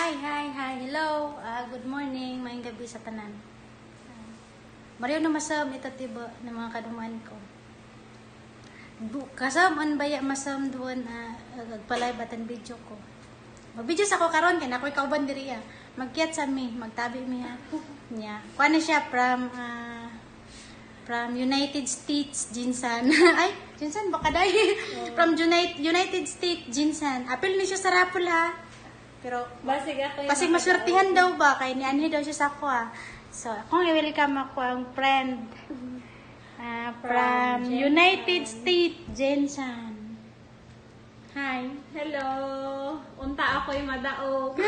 Hi. Hello. Good morning. Maayong gabi sa tanan. Mariyo na masam itatiba ng mga kaduman ko. Kasam an baya masam duwan agpalay batan video ko. Mag-video sa ko karon kay nakoy kauban diri Magkiyat sa mi, magtabi mi nya. Kuha na siya from United States, Jinsan. Ay, Jinsan baka dai. From United States, Jinsan. Apil ni siya sa rapol ha. Pero basig maswertihan daw ba kay nianhi daw siya sa ako So, akong i-welcome ako ang friend from United States, Jinsan. Hi. Hello. Unta ako'y madaog.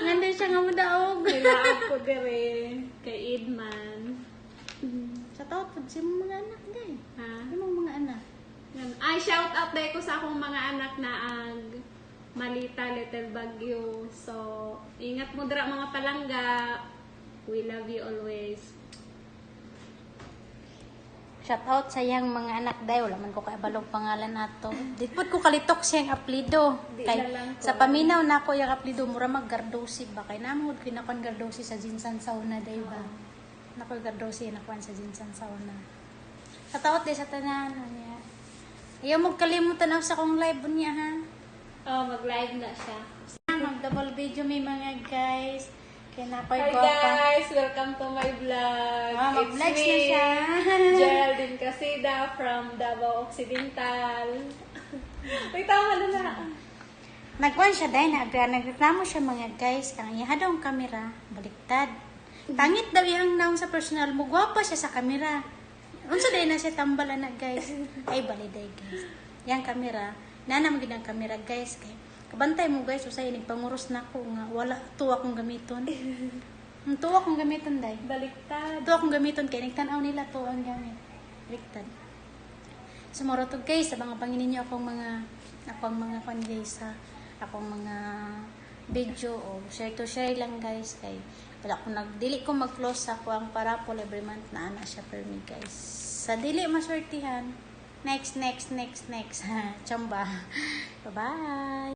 Nganda siya nga madaog. Nilaog ko dire kay Idman. Sa taot po siya mga anak day. Ha? Anong mga anak? Ay, shout out day ko sa akong mga anak na Malita, Little Baguio. So, ingat mo dira mga palangga. We love you always. Shout out sa yang mga anak day. Wala man ko kaibalog pangalan nato. Dipot ko kalitok siyang aplido. Kay, sa paminaw na ako yung aplido, mura mag-gardosi ba? Kay namod kinakon gardosi sa Jinsan Sauna day ba? Nakoy gardosi nakuan sa Jinsan Sauna. Shout out day sa tanan. Ayaw mo kalimutan ako sa kong live niya ha. Oh, mag-live na siya. Mag-double video may mga guys. Kaya nakoy Hi guys! Welcome to my vlog. It's mag-vlogs me, na siya. Geraldine Casida from Davao Occidental. Wait, tama na. Nagkuhan siya dahil nagreklamo siya mga guys. Kang iya daw ang kamera. Baliktad. Tangit daw yung naong sa personal mo. Gwapa siya sa kamera. Unsa dahil na siya tambalan na guys. Ay baliday guys. Yang kamera. Nanam gid ang kamera guys kay kabantay mo guys usay nagpanguros na ko nga wala tuwa akong gamiton. Tuwa akong gamiton day. Baliktad. Tuwa akong gamiton kay nagtan-aw nila to ang gamit. Baliktad. Sumuro to guys sa mga panginin niyo akong mga kwan guys ha. Akong mga video o share to share lang guys kay wala ko dili ko mag-close ako ang parapol every month na ana siya per me guys. Sa dili maswertihan. Next. Chamba. Bye-bye.